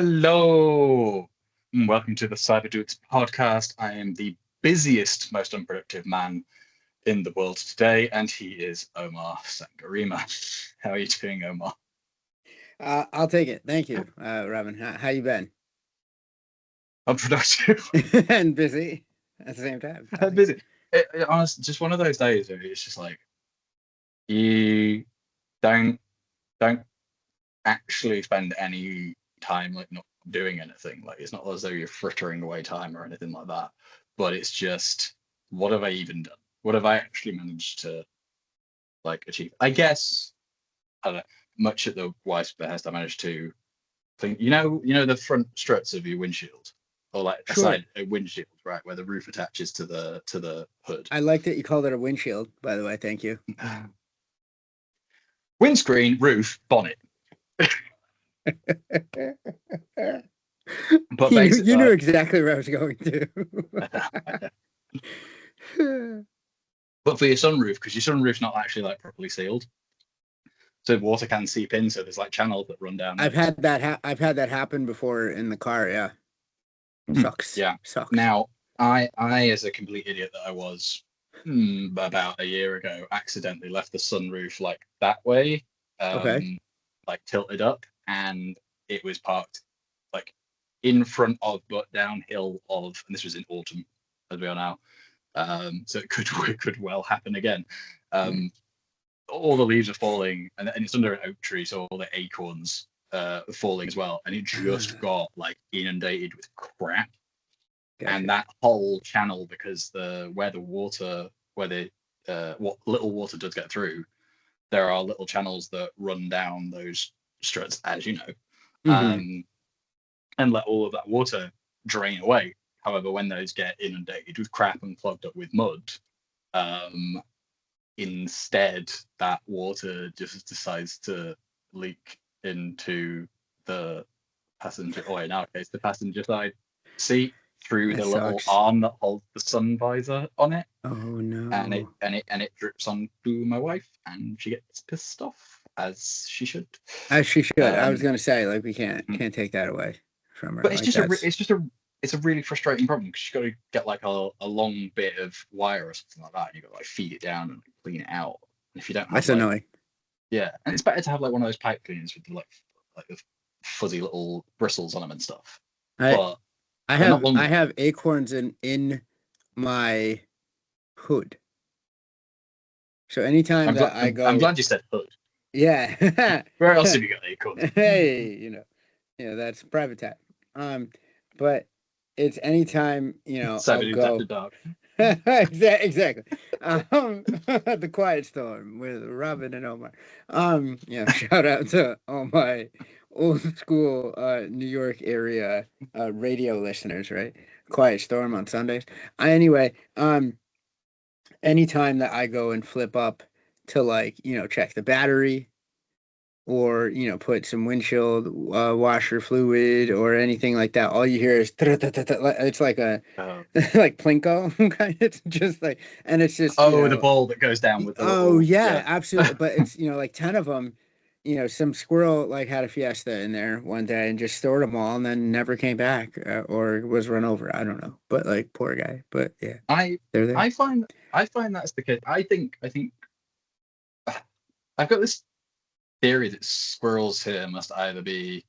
Hello, and welcome to the CyberDudes podcast. I am the busiest, most unproductive man in the world today, and he is Omar Sangarima. How are you doing, Omar? I'll take it. Thank you, Robin. How you been? Unproductive. And busy at the same time. I'm busy. Honestly, just one of those days where it's just like you don't actually spend any time like not doing anything. Like it's not as though you're frittering away time or anything like that. But it's just, what have I even done? What have I actually managed to like achieve? I guess I don't know, much at the wife's behest. I managed to think, the front struts of your windshield, or like a Sure. side a windshield, right, where the roof attaches to the hood. I like that you called it a windshield, by the way. Thank you. Windscreen, roof, bonnet. But you knew exactly where I was going to. But for your sunroof, because your sunroof's not actually like properly sealed, so water can seep in. So there's like channels that run down. I've had that happen before in the car. Yeah, sucks. Yeah, sucks. Now, I as a complete idiot that I was, about a year ago, accidentally left the sunroof like that way, Okay. like tilted up, and it was parked like in front of but downhill of, and this was in autumn as we are now, so it could well happen again. All the leaves are falling, and it's under an oak tree, so all the acorns falling as well, and it just got like inundated with crap. Gotcha. And that whole channel, because what little water does get through, there are little channels that run down those struts, as you know, and let all of that water drain away. However, when those get inundated with crap and clogged up with mud, instead that water just decides to leak into the passenger, or in our case, the passenger side seat, through the little arm that holds the sun visor on it. Oh no! And it drips onto my wife, and she gets pissed off, as she should. As she should. I was gonna say, like, we can't take that away from her. But it's like it's a really frustrating problem, because you've got to get like a long bit of wire or something like that, and you've got to like feed it down and like, clean it out. And if you don't have, that's like, annoying. Yeah, and it's better to have like one of those pipe cleaners with like the fuzzy little bristles on them and stuff. I have acorns in my hood. So anytime I go, I'm glad you said hood. Yeah. Where else have you got acorns? Hey, that's private time. But it's anytime, I'll go. After dark. Exactly. The Quiet Storm with Robin and Omar. Shout out to all my old school New York area radio listeners, right? Quiet Storm on Sundays. Anyway, anytime that I go and flip up to, like, check the battery, or put some windshield washer fluid or anything like that, all you hear is it's like a like plinko kind. It's just like, and it's just the ball that goes down with the yeah, absolutely. But it's like 10 of them. Some squirrel like had a fiesta in there one day and just stored them all and then never came back, or was run over. I don't know, but like, poor guy. But yeah, they're there. I find that's the case. I think I've got this theory that squirrels here must either be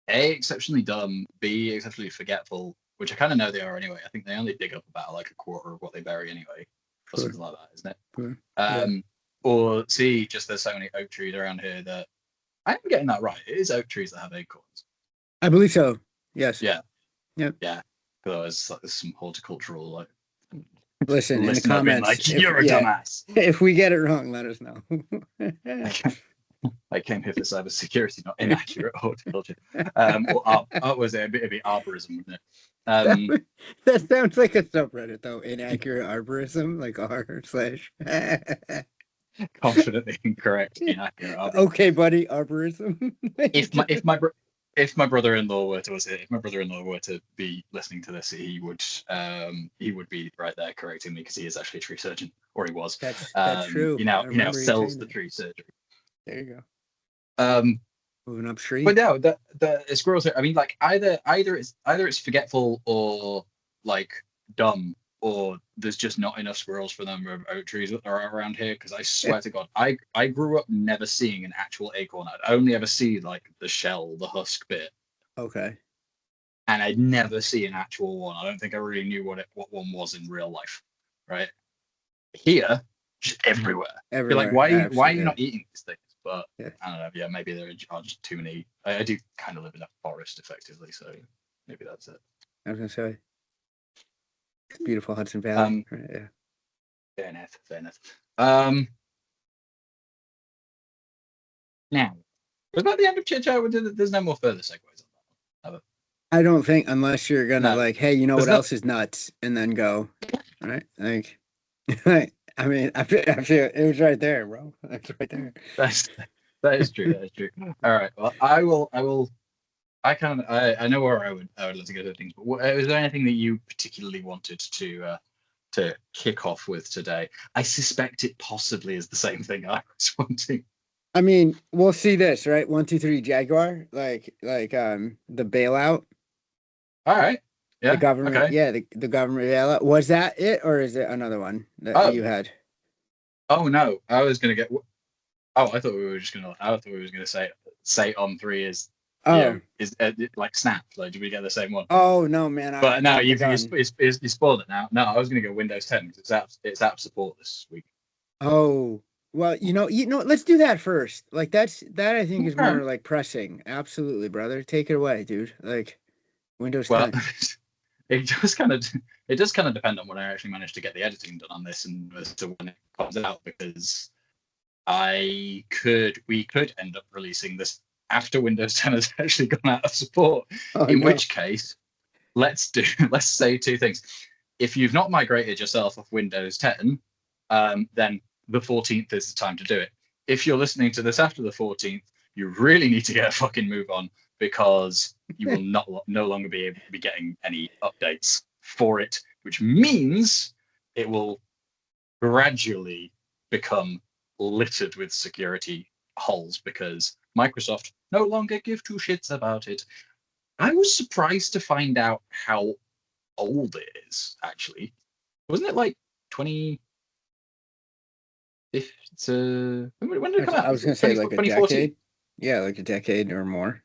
A, exceptionally dumb, B, exceptionally forgetful, which I kind of know they are anyway. I think they only dig up about like a quarter of what they bury anyway, or something like that, isn't it? Yeah. Or C, just there's so many oak trees around here that I am getting that right. It is oak trees that have acorns. I believe so. Yes. Yeah. Yep. Yeah. There's some horticultural like. Listen in the comments. Like, you're a dumbass. If we get it wrong, let us know. I came here for cybersecurity, not inaccurate horticulture. Or was it a bit arborism, wouldn't it? That sounds like a subreddit, though. Inaccurate arborism, like r/ Confidently incorrect, inaccurate arborism. Okay, buddy, arborism. If my brother-in-law were to be listening to this, he would be right there correcting me, because he is actually a tree surgeon, or he was. That's true. He now sells the tree surgery. There you moving upstream. But no, the squirrels. I mean, like either it's forgetful or like dumb, or there's just not enough squirrels for the number of oak trees that are around here. Because I Yeah. swear to God, I grew up never seeing an actual acorn. I'd only ever see like the shell, the husk bit, Okay. and I'd never see an actual one. I don't think I really knew what one was in real life, right? Here, just everywhere. You're like, Everywhere. why are you Absolutely. not eating these things? But Yeah. I don't know. Yeah, maybe there are just too many. I do kind of live in a forest, effectively, so maybe that's it. I was gonna say, it's beautiful Hudson Valley. Um, Right, yeah. fair enough. Fair enough. Um, now, was that the end of chit chat? There's no more further segues on that. I don't think unless you're gonna No, like, hey, you know there's what not. else is nuts, and then go, right? Like, I mean, I feel it was right there, bro. It's right there. That's that is true. That is true. All right. Well, I will. I will. I know where I would like to go to things, but is there anything that you particularly wanted to kick off with today? I suspect it possibly is the same thing I was wanting. I mean, we'll see this, right? 1, 2, 3, Jaguar, the bailout, All right. the Yeah. government, Okay. yeah, the government bailout. Was that it, or is it another one that Oh. you had? Oh no. I was gonna get. Oh, I thought we were just gonna. I thought we was gonna say on three is Oh, is like snap. Like, did we get the same one? oh no, man, I But no, jumped the you gun. spoiled it now. No, I was gonna go Windows 10 because it's app support this week. Oh, well, let's do that first. Like that I think is All right. more like pressing. Absolutely, brother. Take it away, dude. Like Windows Well, 10. it just kind of it does kind of depend on when I actually manage to get the editing done on this and as to when it comes out, because we could end up releasing this after Windows 10 has actually gone out of support. Oh In no. which case, let's say two things. If you've not migrated yourself off Windows 10, then the 14th is the time to do it. If you're listening to this after the 14th, you really need to get a fucking move on, because you will no longer be able to be getting any updates for it, which means it will gradually become littered with security holes because Microsoft no longer give two shits about it. I was surprised to find out how old it is, actually. Wasn't it like 20? If it's when did it come out? I was Was it gonna say like a 2014? decade. Yeah, like a decade or more.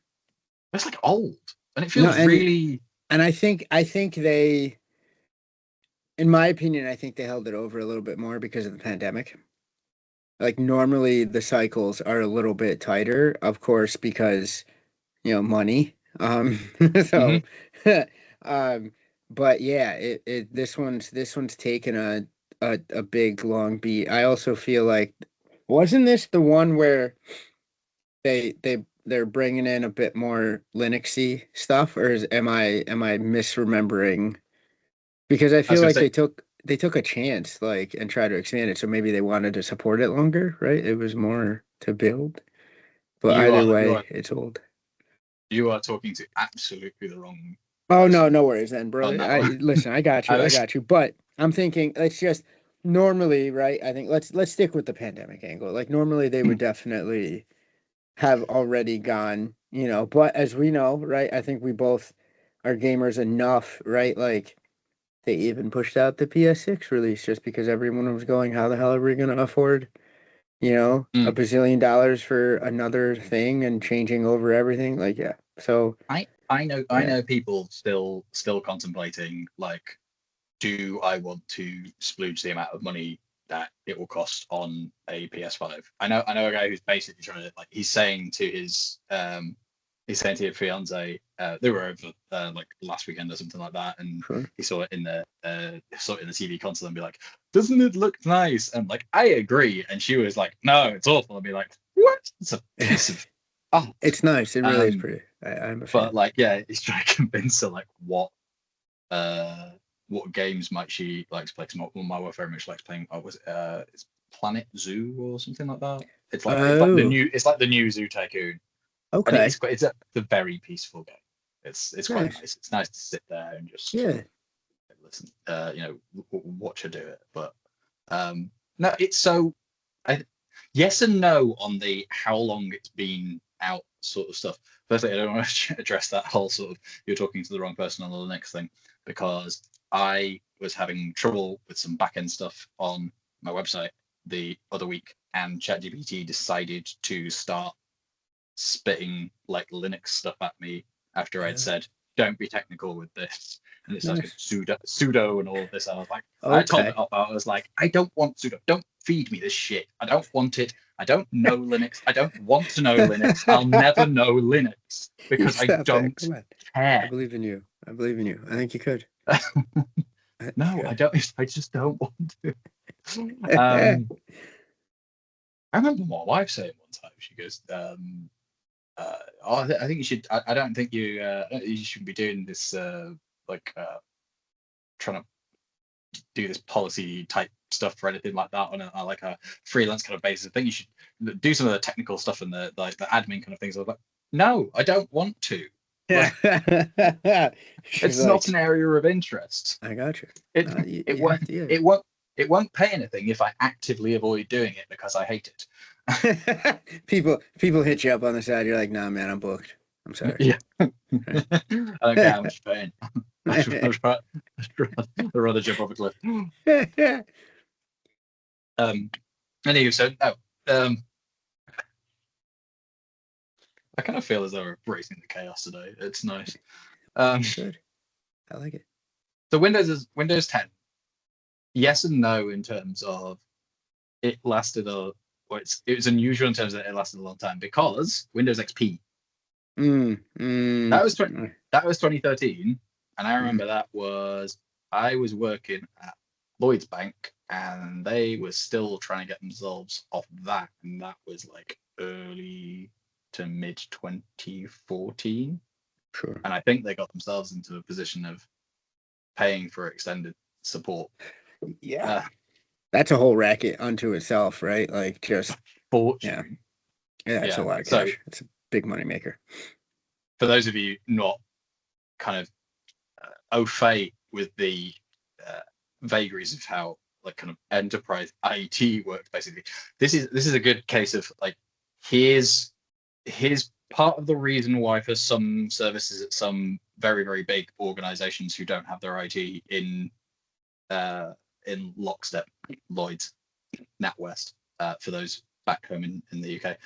That's like old, and it No, feels really. and I think they, in my opinion, I think they held it over a little bit more because of the pandemic. Like normally the cycles are a little bit tighter, of course, because money. Mhm. So, um, but yeah, this one's taken a big long beat. I also feel like, wasn't this the one where they're bringing in a bit more Linuxy stuff, or am I misremembering? Because I I was feel going to like say, they took a chance, like, and try to expand it, so maybe they wanted to support it longer, right? It was more to build, but you either are you way, are it's old. you are talking to absolutely the wrong Oh no, person no worries then, on brother. that I one. listen, I got I you, I was, got you. But I'm thinking, let's just normally, right? I think let's stick with the pandemic angle. Like normally they would definitely have already gone, but as we know, right? I think we both are gamers enough, right? Like they even pushed out the PS6 release just because everyone was going, how the hell are we gonna afford, a Mm. bazillion dollars for another thing and changing over everything? Like, yeah. So I yeah. know people still contemplating, like, do I want to splooge the amount of money that it will cost on a PS5? I know a guy who's basically trying to, like, he's saying to his fiance, they were over like last weekend or something like that, and Sure. he saw it in the TV console and be like, doesn't it look nice? And like, I agree, and she was like, no, it's awful. I'd be like, what? It's a piece of art. It's nice. It really is Um, pretty. I'm a but fan. like, yeah, he's trying to convince her like uh what games might she like to play. Because my wife very much likes playing. Was it, it's Planet Zoo or something like that. It's like the Oh, new Zoo Tycoon, and okay. it's a very peaceful game. It's quite Nice. nice. It's nice to sit there and just Yeah. listen, watch her do it. But no, it's so. I, yes and no on the how long it's been out sort of stuff. Firstly, I don't want to address that whole sort of you're talking to the wrong person on the Linux thing, because I was having trouble with some backend stuff on my website the other week, and ChatGPT decided to start spitting like Linux stuff at me after I'd said, "Don't be technical with this," and it started sudo and all of this. I was like, I told it off. I was like, I don't want sudo. Don't feed me this shit. I don't want it. I don't know Linux. I don't want to know Linux. I'll never know Linux because I don't care. I believe in you. I believe in you. I think you could. No, I don't. I just don't want to. I remember my wife saying one time, she goes, I think you should. I don't think you should be doing this trying to do this policy type stuff for anything like that on a like a freelance kind of basis. I think you should do some of the technical stuff and the admin kind of things. I was like, no, I don't want to. Like, it's not an area of interest. I got you. It won't pay anything if I actively avoid doing it because I hate it. people hit you up on the side. You're like, nah, man, I'm booked. I'm sorry. Yeah. I don't care how much you're paying. I'd rather jump off a cliff. Anyway, so I kind of feel as though we're embracing the chaos today. It's nice. Good. I like it. So Windows 10. Yes and no in terms of it lasted it was unusual in terms of it lasted a long time because Windows XP. That was 2013, and I remember I was working at Lloyds Bank, and they were still trying to get themselves off that, and that was like early to mid 2014. Sure. And I think they got themselves into a position of paying for extended support. Yeah. That's a whole racket unto itself, right? Like just fortune. Yeah, that's a lot of cash. It's a big money maker. For those of you not kind of au fait with the vagaries of how like kind of enterprise IT works, basically, this is a good case of like here's part of the reason why for some services at some very, very big organizations who don't have their IT in lockstep, Lloyds, NatWest, for those back home in the UK.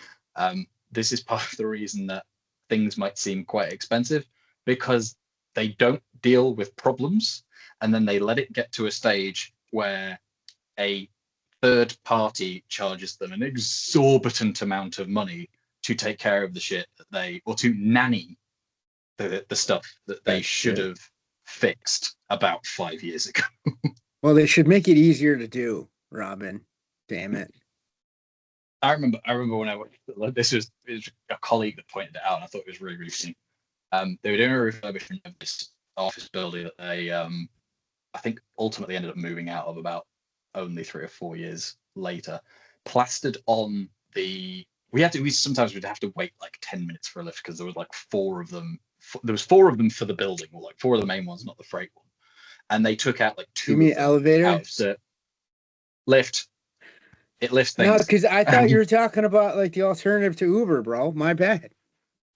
This is part of the reason that things might seem quite expensive, because they don't deal with problems and then they let it get to a stage where a third party charges them an exorbitant amount of money to take care of the shit that or to nanny the stuff that they should have fixed about 5 years ago. Well, they should make it easier to do, Robin. Damn it. I remember when I went, it was a colleague that pointed it out, and I thought it was really, really funny. They were doing a refurbishment of this office building that they, I think, ultimately ended up moving out of about only 3 or 4 years later. Plastered on we sometimes we'd have to wait like 10 minutes for a lift because there was like 4 of them. There was 4 of them for the building, or like 4 of the main ones, not the freight one. And they took out like 2. You mean elevator? Out of lift. It lifts things. No, because I thought you were talking about like the alternative to Uber, bro. My bad.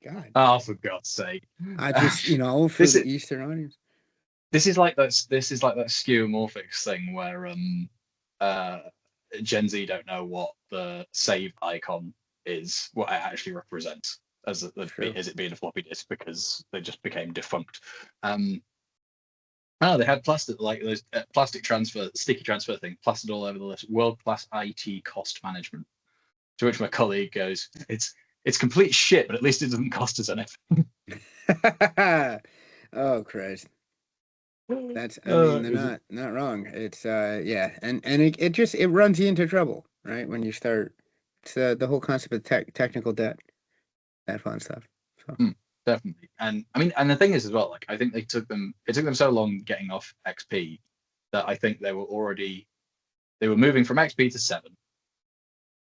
God. Oh, for God's sake! I just, for the Eastern audience. This is like that skeuomorphics thing where Gen Z don't know what the save icon is, what it actually represents as it being a floppy disk, because they just became defunct. They had plastic, like those sticky transfer thing, plastered all over the list. World-class IT cost management. To which my colleague goes, "It's complete shit, but at least it doesn't cost us anything." Oh Christ! That's they're not wrong. It's and it runs you into trouble, right? When you start, it's the whole concept of technical debt, that fun stuff. So. Definitely. And I mean, and the thing is as well, like I think it took them so long getting off XP that I think they were moving from XP to 7.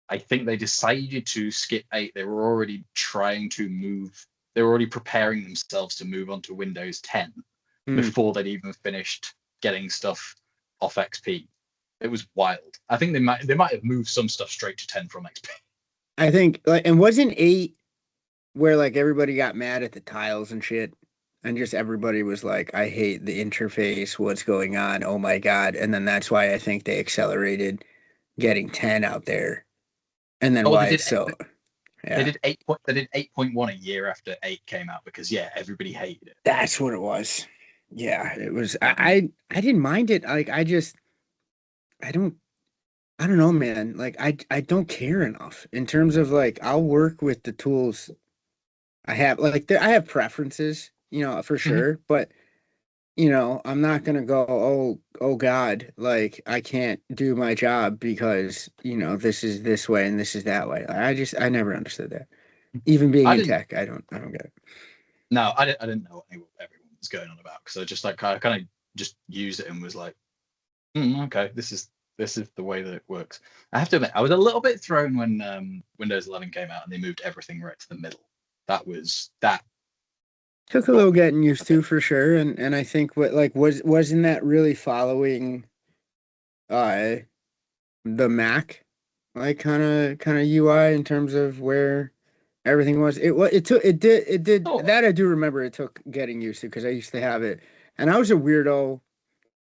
I think they decided to skip 8. They were already preparing themselves to move on to Windows 10 before they'd even finished getting stuff off XP. It was wild. I think they might have moved some stuff straight to 10 from XP. I think, and wasn't 8 where like everybody got mad at the tiles and shit, and just everybody was like, I hate the interface, what's going on, oh my god. And then that's why I think they accelerated getting 10 out there, and then Oh, why it's so, they yeah, did 8.1 a year after 8 came out because everybody hated it. that's what it was. Yeah, it was. Um, I didn't mind it. Like I don't I don't know, man. Like I don't care enough in terms of like I'll work with the tools I have. Like I have preferences, for mhm. sure, but I'm not gonna go, oh God, like I can't do my job because, this is this way and this is that way. I never understood that. Even being I in didn't. tech, I don't get it. No, I didn't know what everyone was going on about because I just like I kind of just used it and was like, okay, this is the way that it works. I have to admit, I was a little bit thrown when Windows 11 came out and they moved everything right to the middle. That Took a got little me getting a used to bit. for sure. And I think what like wasn't that really following uh the Mac like kind of UI in terms of where everything was. It did Oh, that I do remember it took getting used to because I used to have it and I was a weirdo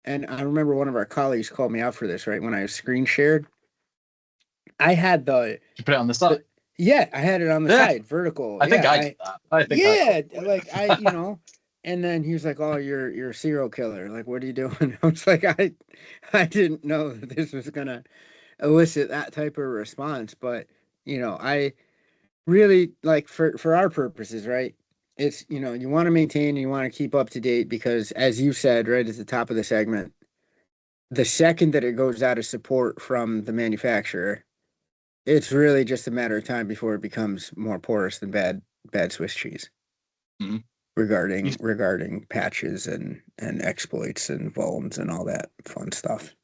and I remember one of our colleagues called me out for this right when I was screen shared. I had you put it on the the side. yeah, I had it on the Yeah, side, vertical. I think Yeah, I did that. I think I yeah, caught wind like of that. and then he was like, "Oh, you're a serial killer. Like, what are you doing?" I was like, I didn't know that this was gonna elicit that type of response, but I really like for our purposes, right? It's you want to maintain, you want to keep up to date because, as you said, right at the top of the segment, the second that it goes out of support from the manufacturer, it's really just a matter of time before it becomes more porous than bad Swiss cheese Mhm. You, regarding patches and exploits and vulns and all that fun stuff.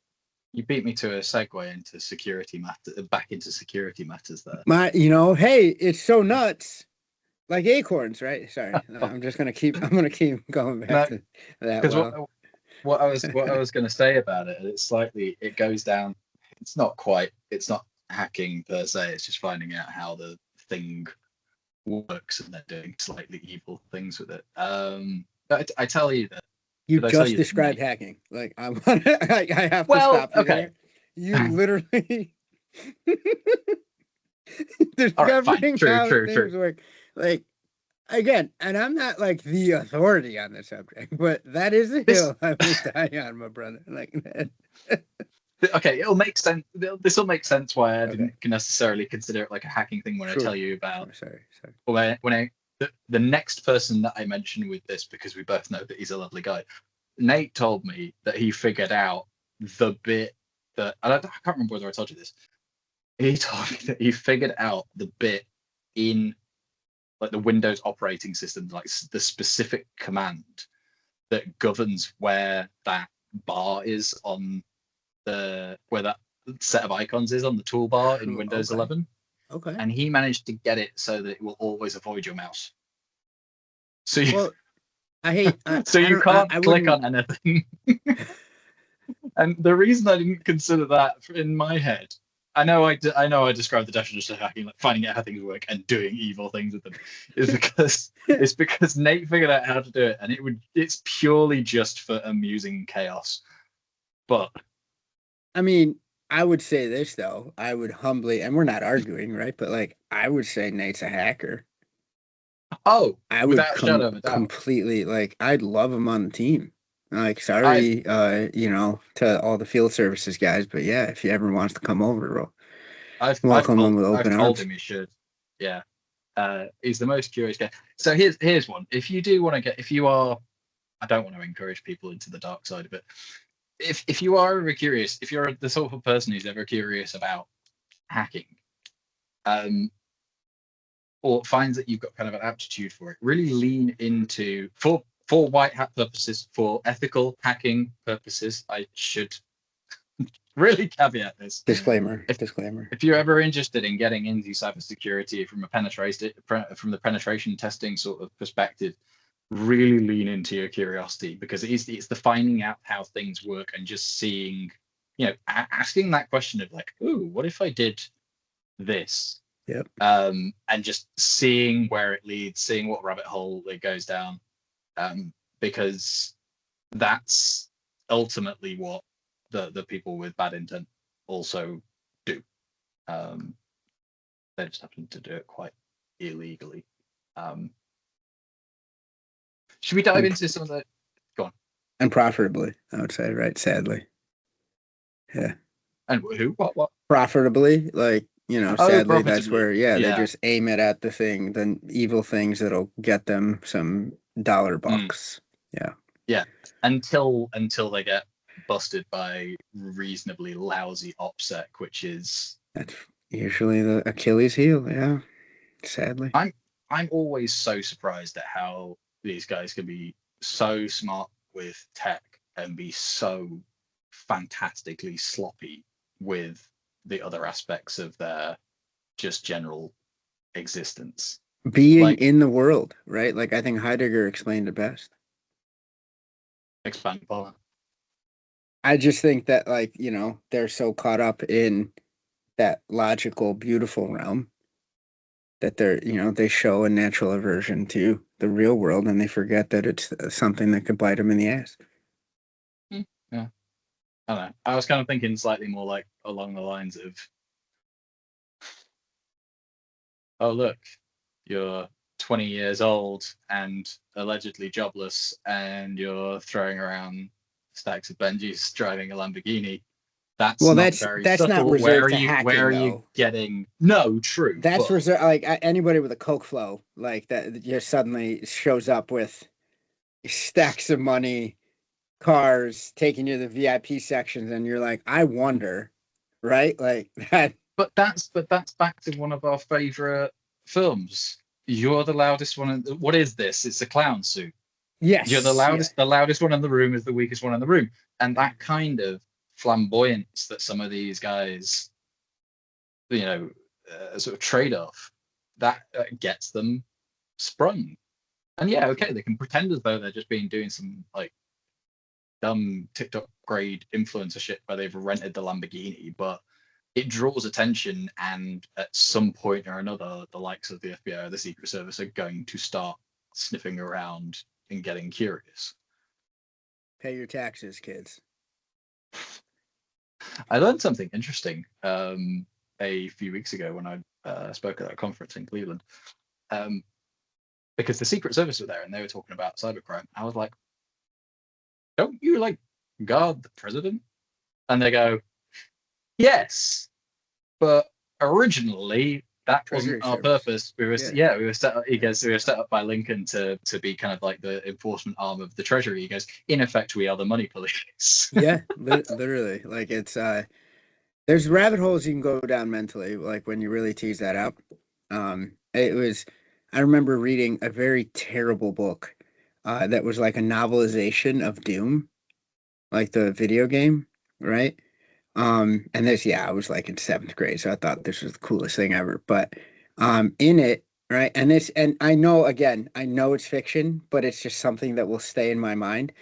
you beat me to a segue into security matter, back into security matters there. Hey, it's so nuts. Like acorns, right? Sorry, I'm gonna keep going back No, to that. because Well, what I was going to say about it, it goes down. It's not hacking per se. It's just finding out how the thing works and then doing slightly evil things with it. But I tell you that. you Did I tell just you that described Nate? hacking. Like I have to Well, stop you okay. there. You literally All right, fine. discovering True, how true, true. things work. Like again, and I'm not like the authority on this subject, but that is a This hill I will die on, my brother. Like that. okay, it'll make sense. This will make sense why I Okay, didn't necessarily consider it like a hacking thing when I tell sure, you about sure. Sorry. when the next person that I mentioned with this, because we both know that he's a lovely guy. Nate told me that he figured out the bit that I can't remember whether I told you this. He told me that he figured out the bit in like the Windows operating system, like the specific command that governs where that bar is on where that set of icons is on the toolbar in Windows Okay, 11, okay. and he managed to get it so that it will always avoid your mouse. So you, Well, I hate. so I you don't. can't I click wouldn't. on anything. And the reason I didn't consider that in my head, I know I described the definition of hacking, like finding out how things work and doing evil things with them, is because it's because Nate figured out how to do it, and it's purely just for amusing chaos. But I mean, I would say this though. I would humbly, and we're not arguing, right? But like, I would say Nate's a hacker. oh, I would without a shadow of a doubt, completely like. I'd love him on the team. Like, I've sorry, to all the field services guys, but yeah, if he ever wants to come over, bro, I've welcome him told with I've open told arms. him he should. Yeah, he's the most curious guy. So here's one. If you do want to if you are, I don't want to encourage people into the dark side of it. If you are ever curious, if you're the sort of person who's ever curious about hacking, um, or finds that you've got kind of an aptitude for it, really lean into for white hat purposes, for ethical hacking purposes. I should really caveat this. Disclaimer. If Disclaimer. if you're ever interested in getting into cybersecurity from the penetration testing sort of perspective, really lean into your curiosity because it's the finding out how things work and just seeing, asking that question of like, ooh, what if I did this? Yep. And just seeing where it leads, seeing what rabbit hole it goes down, because that's ultimately what the people with bad intent also do. They just happen to do it quite illegally. Should we dive into some of the? Go on. And profitably, I would say, right? Sadly. Yeah. And who? What? Profitably, like, Oh, sadly, that's profitably. where, yeah, they Yeah. just aim it at the evil things that'll get them some dollar bucks. Yeah. Yeah. Until they get busted by reasonably lousy OPSEC, which is That's usually the Achilles heel. Yeah. Sadly. I'm always so surprised at how these guys can be so smart with tech and be so fantastically sloppy with the other aspects of their just general existence. Being Like, in the world, right? Like, I think Heidegger explained it best. expand upon it. I just think that, like, they're so caught up in that logical, beautiful realm that they show a natural aversion to the real world, and they forget that it's something that could bite them in the ass. Yeah. I don't know. I was kind of thinking slightly more like along the lines of, oh, look, you're 20 years old and allegedly jobless, and you're throwing around stacks of Benjis driving a Lamborghini. That's Well, not very that's not subtle. reserved to hacking, Where are you though. getting? No, true. That's But reserved, like, anybody with a Coke flow, like that, just suddenly shows up with stacks of money, cars, taking you to the VIP sections, and you're like, I wonder, right? Like that. that's back to one of our favorite films. You're the loudest one. What is this? It's a clown suit. You're the Yes, yeah. loudest. The loudest one in the room is the weakest one in the room, and that kind of flamboyance that some of these guys, sort of trade off, that gets them sprung. And yeah, okay, they can pretend as though they're just doing some like dumb TikTok grade influencer shit where they've rented the Lamborghini, but it draws attention, and at some point or another, the likes of the FBI or the Secret Service are going to start sniffing around and getting curious. Pay your taxes, kids. I learned something interesting a few weeks ago when I spoke at that conference in Cleveland, because the Secret Service were there and they were talking about cybercrime. I was like, "Don't you like guard the president?" And they go, "Yes, but originally that wasn't Treasury our service. purpose. We were Yeah. we were set up. He goes, we were set up by Lincoln to be kind of like the enforcement arm of the Treasury. He goes, in effect, we are the money police. Yeah, literally. Like, it's there's rabbit holes you can go down mentally, like when you really tease that out. I remember reading a very terrible book that was like a novelization of Doom, like the video game, right? And this, yeah, I was like in seventh grade, so I thought this was the coolest thing ever. But in it, right, and I know, again, I know it's fiction, but it's just something that will stay in my mind.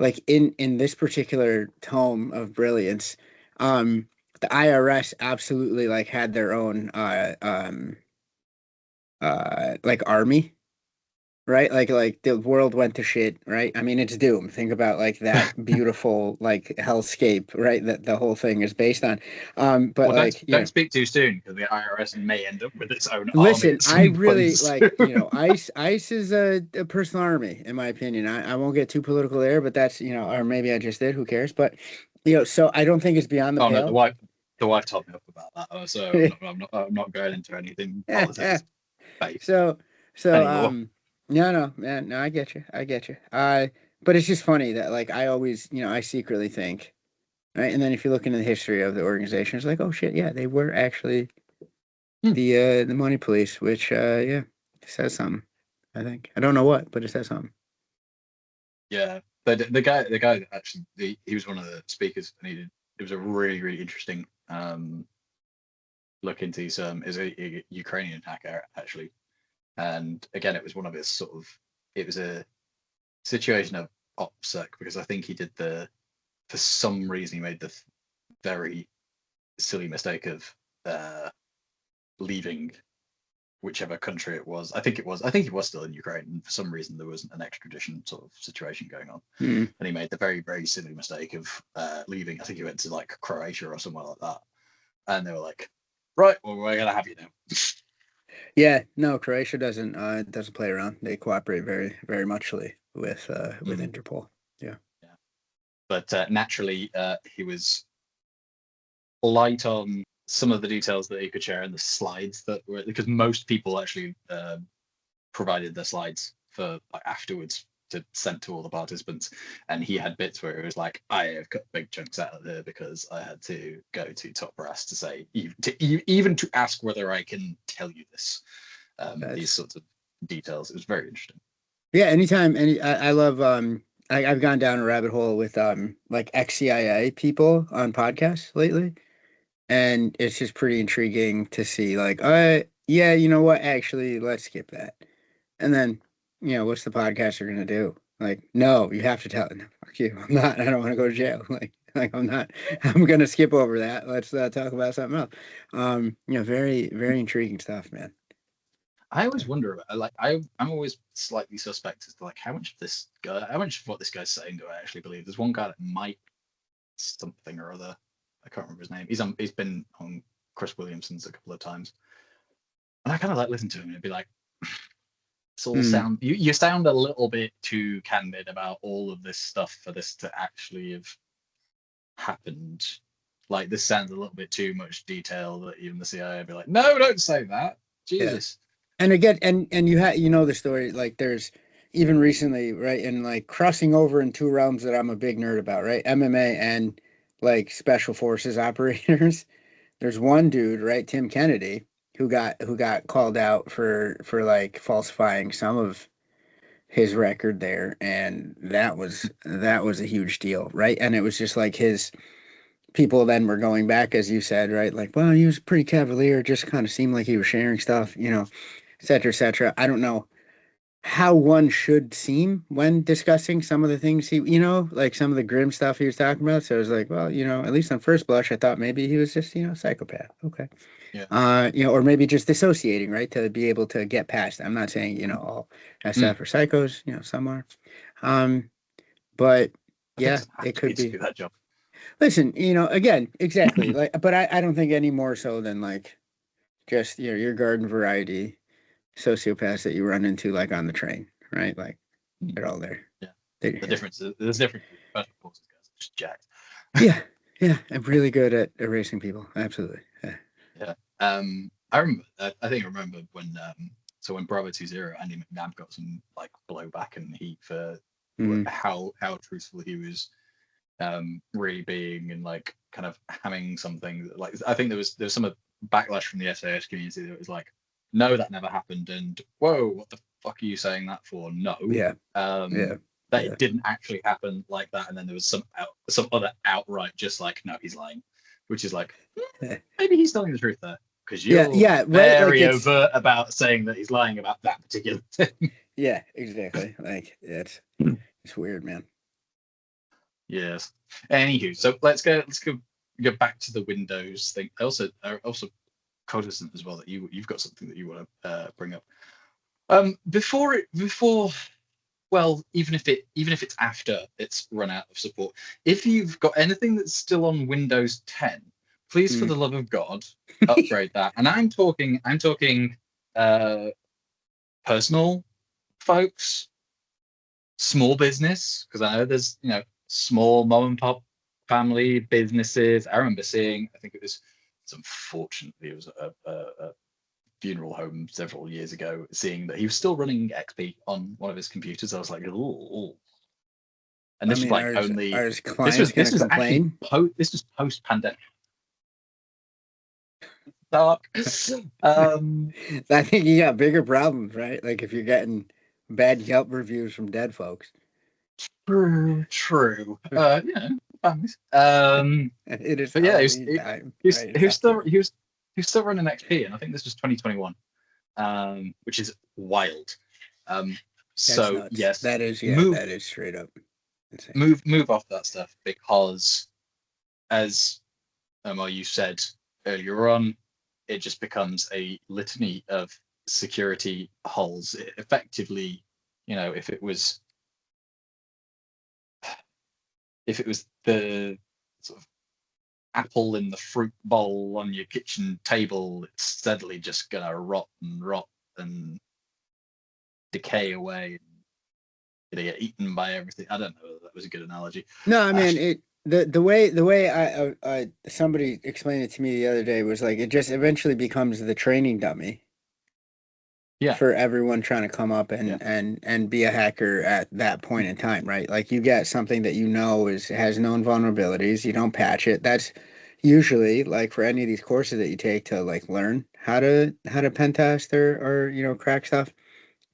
Like, in this particular tome of brilliance, the IRS absolutely like had their own like army, right? Like the world went to shit, right? I mean, it's Doom. Think about like that beautiful like hellscape, right? That the whole thing is based on. But Well, like, don't speak too soon, because the IRS may end up with its own army listen, at I some really point. like, ICE is a personal army, in my opinion. I won't get too political there, but that's, or maybe I just did, who cares? But so I don't think it's beyond the Oh no, pale. the wife told me up about that, so I'm not going into anything politics based so so anymore. no, man, no, I get you, but it's just funny that, like, I always, I secretly think, right, and then if you look into the history of the organization, it's like, oh shit, yeah, they were actually the money police, which yeah, says something. I think, I don't know what, but it says something. Yeah, the guy that actually he was one of the speakers, and it was a really interesting look into his is a Ukrainian hacker actually, and again it was one of his sort of, it was a situation of OPSEC, because I think he did for some reason he made the very silly mistake of leaving whichever country it was. I think he was still in Ukraine, and for some reason there wasn't an extradition sort of situation going on. Mm. And he made the very, very silly mistake of leaving. I think he went to like Croatia or somewhere like that. And they were like, right, well, we're gonna have you now. Yeah, no, Croatia doesn't play around. They cooperate very, very muchly with Interpol. Yeah. But naturally, he was light on some of the details that he could share in the slides that were, because most people actually provided their slides for like afterwards to send to all the participants, and he had bits where it was like, I have cut big chunks out of there because I had to go to top brass to say, even to ask whether I can tell you this, these sorts of details. It was very interesting. Yeah, anytime I love I've gone down a rabbit hole with like ex-CIA people on podcasts lately, and it's just pretty intriguing to see like, yeah, you know what, actually let's skip that. And then, what's the podcaster gonna do? Like, no, you have to tell it. No, fuck you. I don't want to go to jail. Like I'm not, I'm gonna skip over that. Let's talk about something else. Very, very intriguing stuff, man. I always wonder about, like, I'm always slightly suspect as to like how much of what this guy's saying do I actually believe. There's one guy that might something or other. I can't remember his name. He's been on Chris Williamson's a couple of times, and I kind of like listen to him and be like, it's all sound. You sound a little bit too candid about all of this stuff for this to actually have happened. Like, this sounds a little bit too much detail that even the CIA would be like, no, don't say that. Jesus. Yeah. And again, and you the story, like there's even recently, right, and like crossing over in two realms that I'm a big nerd about, right? MMA and like special forces operators. There's one dude, right, Tim Kennedy, who got called out for like falsifying some of his record there, and that was a huge deal, right? And it was just like his people then were going back, as you said, right? Like, well, he was pretty cavalier, just kind of seemed like he was sharing stuff, et cetera, et cetera. I don't know how one should seem when discussing some of the things he, like some of the grim stuff he was talking about. So I was like, well, at least on first blush, I thought maybe he was just, psychopath. Okay. Yeah. Or maybe just dissociating, right? To be able to get past. I'm not saying, all SF are psychos, some are. But yeah, it could be. Do that job. Listen, again, exactly. Like, but I don't think any more so than like just, your garden variety sociopaths that you run into like on the train, right? Like they're all there. Yeah. There's difference special forces guys just jacked. Yeah. I'm really good at erasing people. Absolutely. Yeah. I remember when when Bravo 20 Andy McNabb got some like blowback and heat for how truthful he was really being, and like kind of having something like, I think there was some backlash from the SAS community that was like, no, that never happened, and whoa, what the fuck are you saying that for? No. It didn't actually happen like that. And then there was some other outright just like, no, he's lying, which is like, maybe he's telling the truth there, because you're very like overt about saying that he's lying about that particular thing. Yeah, exactly. Like it's weird, man. Yes. Anywho, so let's go back to the Windows thing. Also cognizant as well that you've got something that you want to bring up. Well, even if it's after it's run out of support, if you've got anything that's still on Windows 10, please, for the love of God, upgrade that. And I'm talking personal folks, small business, because I know there's small mom and pop family businesses. I remember seeing, I think it was, unfortunately, it was a funeral home several years ago, seeing that he was still running XP on one of his computers. I was like, oh. And this was like only this was actually this was post pandemic. Dark. I think you got bigger problems, right? Like if you're getting bad Yelp reviews from dead folks. True. Families. It is. But yeah, he was still running XP, and I think this was 2021, which is wild. So nuts. Yes, that is straight up insane. Move off that stuff, because as you said earlier on, it just becomes a litany of security holes. It effectively, if it was the sort of apple in the fruit bowl on your kitchen table, it's steadily just gonna rot and decay away. They get eaten by everything. I don't know whether that was a good analogy. No, I mean the way I somebody explained it to me the other day was like it just eventually becomes the training dummy. Yeah. For everyone trying to come up and be a hacker at that point in time, right? Like you get something that has known vulnerabilities, you don't patch it. That's usually like for any of these courses that you take to like learn how to pen test or crack stuff.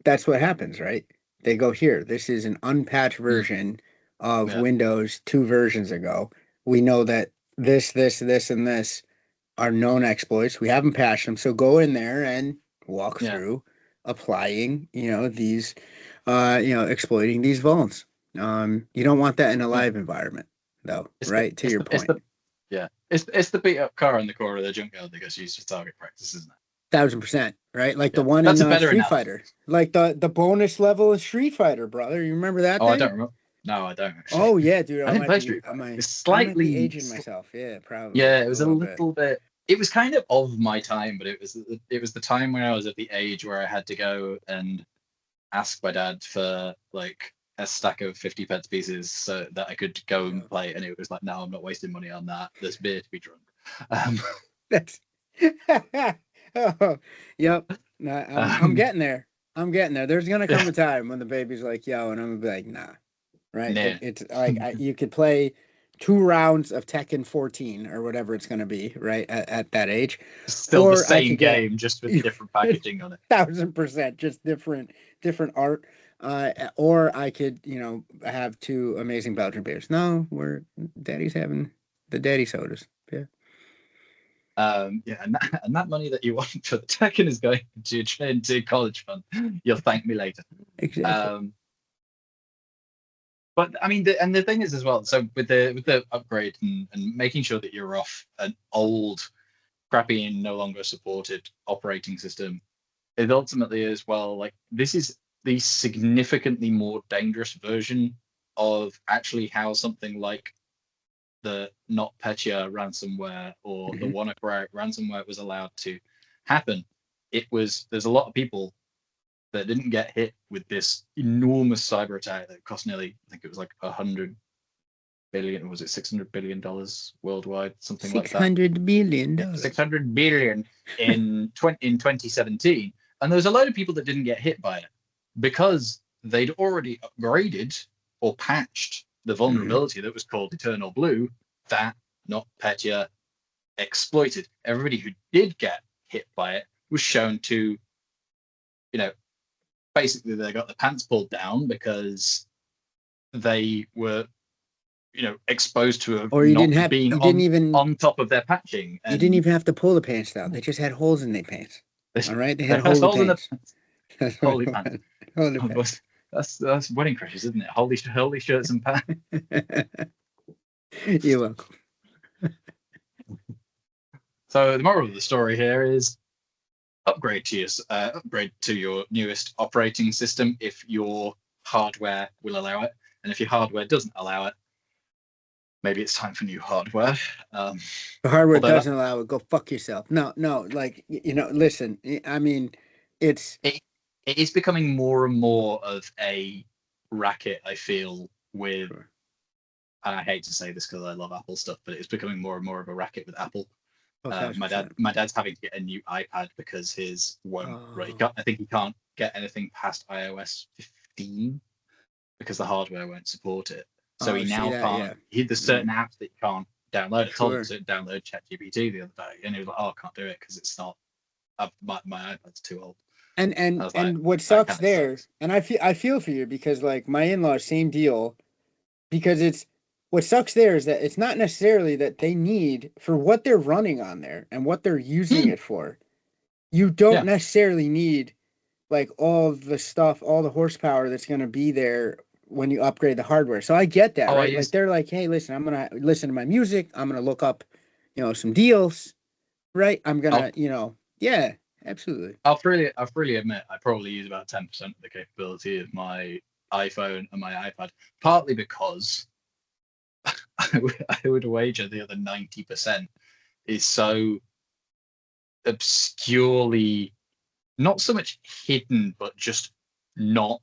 That's what happens, right? They go here. This is an unpatched version of Windows 2 versions ago. We know that this, and this are known exploits. We haven't patched them, so go in there and walk through applying, these, exploiting these vulns. You don't want that in a live environment, though, right? To your point. It's the beat up car in the corner of the junkyard that gets used for target practice, isn't it? 1000%, right? Like the one in Street Fighter, like the bonus level in Street Fighter, brother. You remember that? Oh, thing? I don't remember. No, I don't. Actually. Oh yeah, dude. I didn't play Street Fighter. It's slightly I might be aging myself. Yeah, probably. Yeah, it was a little bit. It was kind of my time, but it was the time when I was at the age where I had to go and ask my dad for like a stack of 50 pence pieces so that I could go and play. And it was like, no, I'm not wasting money on that. There's beer to be drunk. That's. Oh, yep. I'm getting there. There's gonna come a time when the baby's like, yo, and I'm gonna be like, nah. Right? Yeah. It's like you could play 2 rounds of Tekken 14 or whatever it's going to be, right? At that age. Still the same game, just with different packaging on it. 1000%, just different art. Or I could, have 2 amazing Belgian beers. No, Daddy's having the daddy sodas. Yeah. And that money that you want for the Tekken is going to college fund. You'll thank me later. Exactly. But I mean, the thing is as well. So with the upgrade and making sure that you're off an old, crappy and no longer supported operating system, it ultimately as well like this is the significantly more dangerous version of actually how something like the NotPetya ransomware or the WannaCry ransomware was allowed to happen. There's a lot of people that didn't get hit with this enormous cyber attack that cost nearly, I think it was like 100 billion, or was it $600 billion worldwide, something like that. $600 billion. $600 billion in 2017, and there was a load of people that didn't get hit by it because they'd already upgraded or patched the vulnerability that was called Eternal Blue that NotPetya exploited. Everybody who did get hit by it was shown to, basically they got the pants pulled down because they were, exposed to on top of their patching. And you didn't even have to pull the pants down. They just had holes in their pants. All right, they had holes in the pants. Holy pants. Holy pants. That's wedding crashes, isn't it? Holy shirts and pants. You're welcome. So the moral of the story here is upgrade to your newest operating system if your hardware will allow it, and if your hardware doesn't allow it, maybe it's time for new hardware. The hardware doesn't allow it. Go fuck yourself. No, like listen. I mean, it is becoming more and more of a racket. I feel with, and I hate to say this because I love Apple stuff, but it's becoming more and more of a racket with Apple. My dad's having to get a new iPad because his won't. Right, I think he can't get anything past iOS 15 because the hardware won't support it. So he now can't. There's certain apps that you can't download. I told him to download ChatGPT the other day, and he was like, "Oh, I can't do it because it's not. My iPad's too old." And what sucks there, and I feel for you because like my in-laws, same deal, because what sucks there is that it's not necessarily that they need for what they're running on there and what they're using it for. You don't necessarily need like all the stuff, all the horsepower that's going to be there when you upgrade the hardware. So I get that, right? Like they're like, hey, listen, I'm going to listen to my music. I'm going to look up, some deals. right? I'm I'll gonna, yeah, absolutely. I'll freely admit I probably use about 10% of the capability of my iPhone and my iPad, partly because I would wager the other 90% is so obscurely not so much hidden, but just not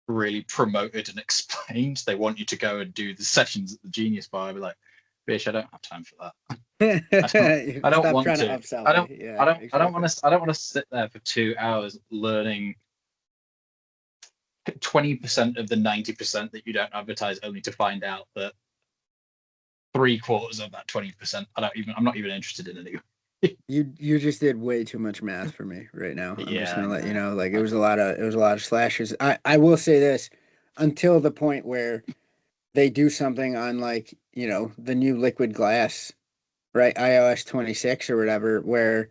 really promoted and explained. They want you to go and do the sessions at the Genius Bar. I'd be like, bitch, I don't have time for that. I don't Stop want trying to to. upsell me. Yeah, I don't want exactly. to. I don't want to sit there for 2 hours learning 20% of the 90% that you don't advertise, only to find out that three-quarters of that 20%, I'm not even interested in anyway. You just did way too much math for me right now. I'm just Yeah, I gonna let you know. know, like I know. it was a lot of slashes. I will say this, until the point where they do something on, like, the new liquid glass, right? iOS 26 or whatever, where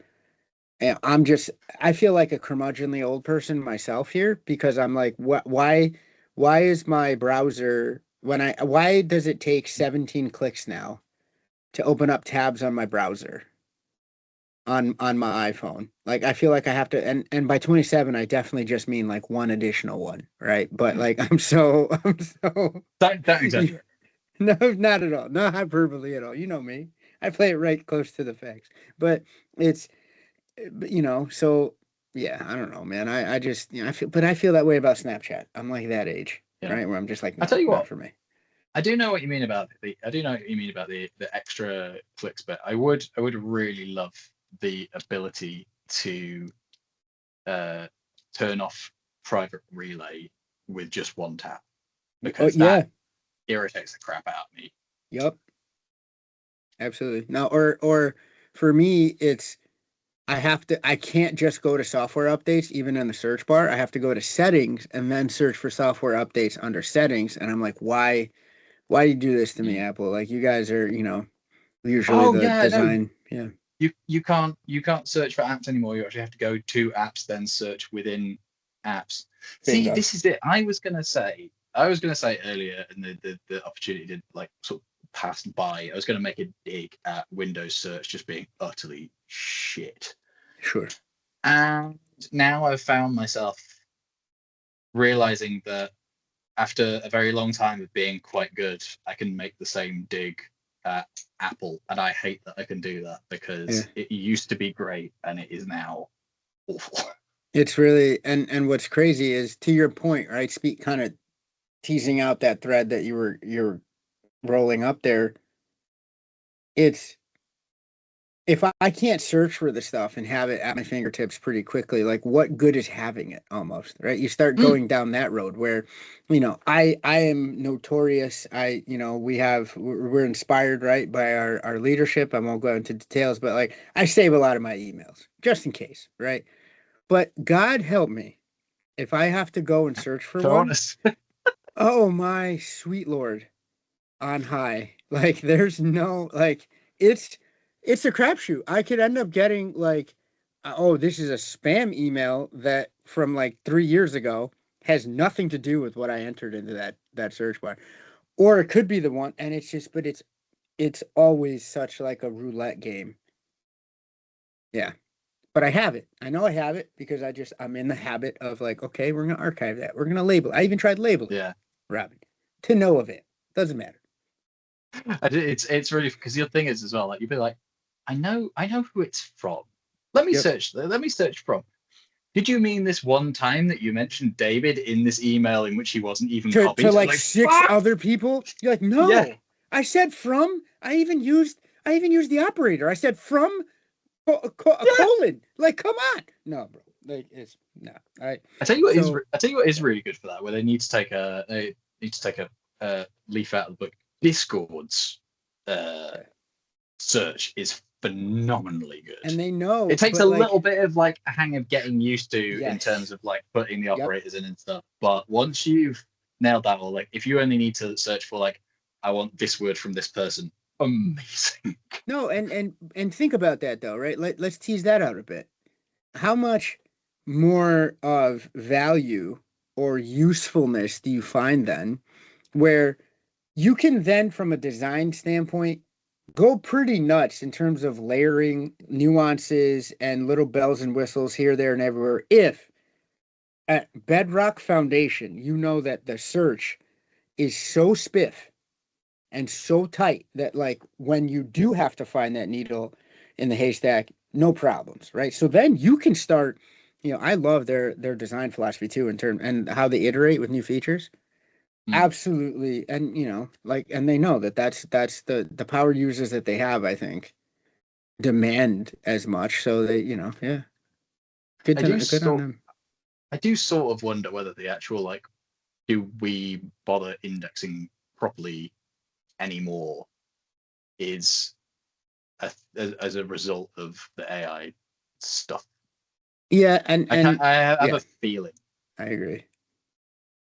I'm just, I feel like a curmudgeonly old person myself here, because I'm like, why is my browser, why does it take 17 clicks now to open up tabs on my browser on my iPhone? Like, I feel like I have to, and by 27, I definitely just mean like one additional one, right? But like, I'm so, Don't exaggerate. no, not at all. Not hyperbole at all. You know me. I play it right close to the facts. But it's, so yeah, I don't know, man. I just, I feel that way about Snapchat. I'm like that age, Yeah. right? Where I'm just like, I no, tell you not what, for me. I do know what you mean about I do know what you mean about the extra clicks, but I would really love the ability to uh, turn off private relay with just one tap, Oh because that yeah, irritates the crap out of me. yep, absolutely. Now, or for me, it's, I can't just go to software updates, even in the search bar. I have to go to settings and then search for software updates under settings. And I'm like, why do you do this to me, Mm. Apple? Like, you guys are, usually Oh the yeah, no, design. Yeah. you can't search for apps anymore. You actually have to go to apps, then search within apps. See, Bingo. this is it. I was gonna say earlier, and the opportunity did like sort of pass by. I was gonna make a dig at Windows search just being utterly shit. Sure. And now I've found myself realizing that after a very long time of being quite good, I can make the same dig at Apple, and I hate that I can do that Yeah. because it used to be great and it is now awful. It's really, and what's crazy is, to your point, right? Speak kind of teasing out that thread that you're rolling up there. It's, if I can't search for the stuff and have it at my fingertips pretty quickly, like, what good is having it, almost, right? You start Mm. going down that road where, I am notorious. We're inspired, right, by our leadership. I won't go into details, but like, I save a lot of my emails just in case, right? But God help me if I have to go and search for one. Honest. Oh my sweet Lord on high. Like, there's no, like, it's it's a crapshoot. I could end up getting like, oh, this is a spam email that from like 3 years ago, has nothing to do with what I entered into that search bar. Or it could be the one, and it's just, but it's always such like a roulette game. Yeah. But I have it. I know I have it because I'm in the habit of like, okay, we're gonna archive that. We're gonna label it. I even tried labeling it, Yeah, Robin, to no avail. Doesn't matter. it's really because the other thing is as well. Like you'd be like, I know who it's from. Yep. Let me search from. Did you mean this one time that you mentioned David in this email in which he wasn't even To copied? like Like, six fuck! other people. You're like, Yeah, no, I said from. I even used the operator. I said from a yeah. colon. Like, come on. No, bro. Like, it's no. All right. So I tell you what is yeah. really good for that, where they need to take a leaf out of the book. Discord's uh, Okay. search is phenomenally good. And they It know, takes a but little like, bit of like a hang of getting used to in terms yes. of like putting the Yep. operators in and stuff. But once you've nailed that, or like if you only need to search for like I want this word from this person, amazing. No, and think about that though, right? Let's tease that out a bit. How much more of value or usefulness do you find then, where you can then, from a design standpoint, go pretty nuts in terms of layering nuances and little bells and whistles here, there, and everywhere. If at bedrock foundation, you know that the search is so spiff and so tight that like when you do have to find that needle in the haystack, no problems, right? So then you can start, I love their design philosophy too in term and how they iterate with new features. Mm. Absolutely. And like and they know that that's the power users that they have, I think, demand as much. So they, yeah. I do Good on sort them. I do sort of wonder whether the actual like, do we bother indexing properly anymore is as a result of the AI stuff. Yeah, and I have yeah, a feeling I agree.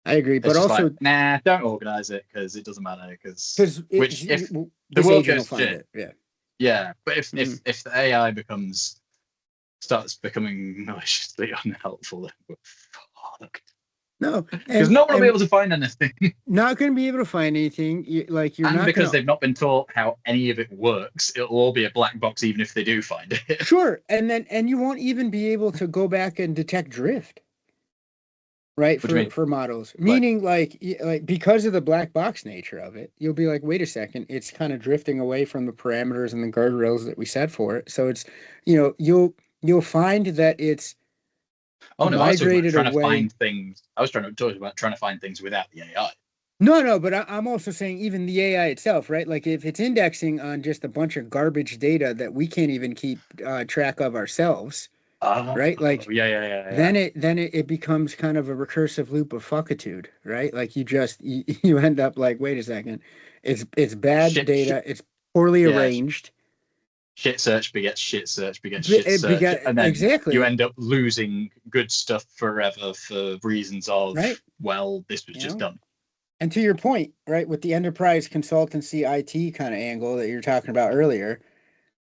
I agree. it's But just like, also nah, don't organize it because it doesn't matter. Because because which if the this world agent will goes to find shit, it. Yeah. yeah. But Mhm. if the AI starts becoming maliciously unhelpful, fuck. No, Because no one will be and able to find anything, not going to be able to find anything. Like you're and not going because to. they've not been taught how any of it works, it'll all be a black box, even if they do find it. Sure, and you won't even be able to go back and detect drift, right? What do you mean? For models, Like, meaning like because of the black box nature of it, you'll be like, wait a second, it's kind of drifting away from the parameters and the guardrails that we set for it. So it's, you'll find that it's oh no, I was talking about migrated trying to away. find things. I was trying to talk about trying to find things without the AI. No, no, but I'm also saying even the AI itself, right? Like if it's indexing on just a bunch of garbage data that we can't even keep track of ourselves, Oh, right? Like yeah. then it becomes kind of a recursive loop of fuckitude, right? Like you end up like, wait a second, it's bad Shit, data, it's poorly yeah. arranged. Shit search begets shit search begets shit It search, begot and then you exactly end up losing good stuff forever for reasons of, right, well, this was you just know. done. And to your point, right, with the enterprise consultancy IT kind of angle that you're talking about earlier,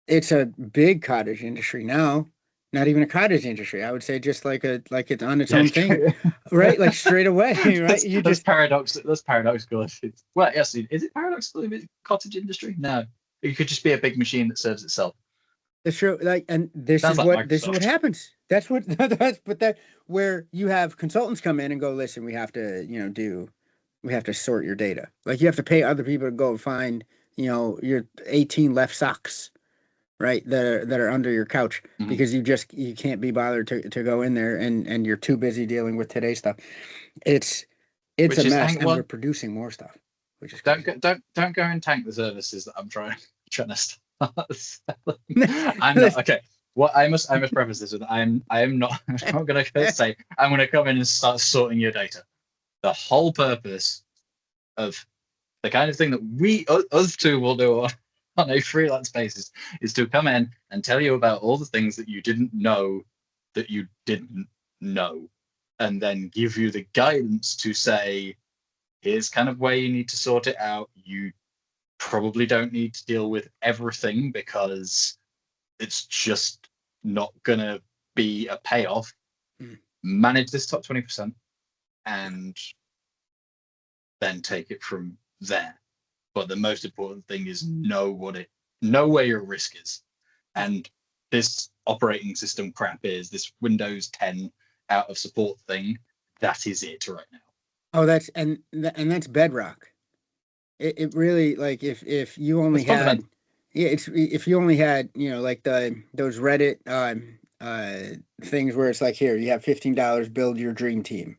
it's a big cottage industry now. Not even a cottage industry. I would say just like it's on its Yeah, own thing, right? Like straight away, right? You that's just paradox. That's paradoxical. Well, yes, is it paradoxical if it's cottage industry? No, it could just be a big machine that serves itself. That's true. Like, and Sounds like this is what Microsoft. happens. That's what that's but that where you have consultants come in and go, listen, we have to, we have to sort your data. Like you have to pay other people to go find, your 18 left socks, right? That are under your couch Mhm. because you can't be bothered to go in there and you're too busy dealing with today's stuff. It's it's a Which is, mess, hang and we're well, producing more stuff, which is don't crazy. don't go and tank the services that I'm trying to start selling. I'm not okay. What I must preface this with, I am not I'm not gonna say I'm gonna come in and start sorting your data. The whole purpose of the kind of thing that us two will do on a freelance basis is to come in and tell you about all the things that you didn't know that you didn't know, and then give you the guidance to say, here's kind of where you need to sort it out. You probably don't need to deal with everything because it's just not gonna be a payoff. Mm. Manage this top 20% and then take it from there. But the most important thing is know where your risk is. And this operating system crap is this Windows 10 out of support thing. That is it right now. Oh, and that's bedrock. It really like if you only It's had, fundamental. yeah, it's if you only had, like those Reddit things where it's like, here you have $15, build your dream team,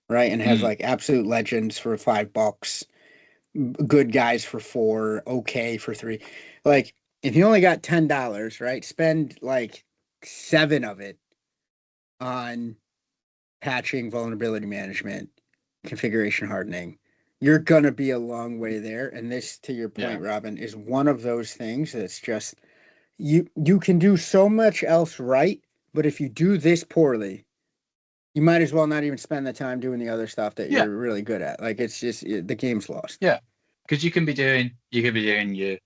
right? And it has Mm, like absolute legends for $5, good guys for four, okay for three. Like if you only got $10, right? Spend like seven of it on patching, vulnerability management, configuration hardening. You're gonna be a long way there. And this, to your yeah. point, Robin, is one of those things that's just you can do so much else right, but if you do this poorly, you might as well not even spend the time doing the other stuff that Yeah. you're really good at. Like it's just the game's lost. Yeah. Because you could be doing your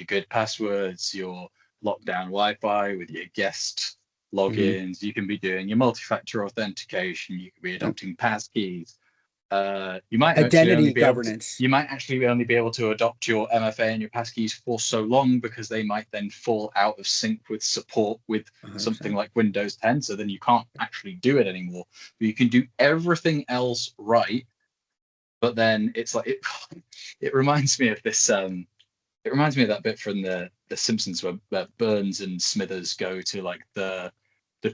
good passwords, your lockdown Wi-Fi with your guest Mm-hmm. logins. You can be doing your multi-factor authentication. You could be Yep. adopting passkeys. You might actually only Identity be able to, governance. you might actually only be able to adopt your MFA and your passkeys for so long, because they might then fall out of sync with support with 100%. something like Windows 10. So then you can't actually do it anymore. But you can do everything else right. But then it's like it reminds me of this. It reminds me of that bit from the Simpsons where Burns and Smithers go to like the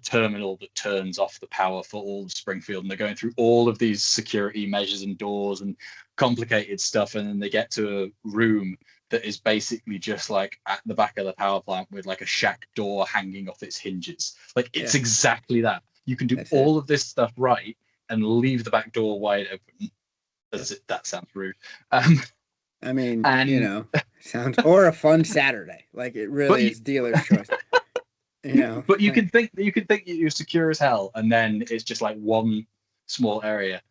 terminal that turns off the power for all of Springfield, and they're going through all of these security measures and doors and complicated stuff, and then they get to a room that is basically just like at the back of the power plant with like a shack door hanging off its hinges. Like it's exactly that. You can do all of this stuff right and leave the back door wide open. That sounds rude. I mean, and sounds, or a fun Saturday. Like it really is dealer's choice. But you can think you're secure as hell, and then it's just like one small area,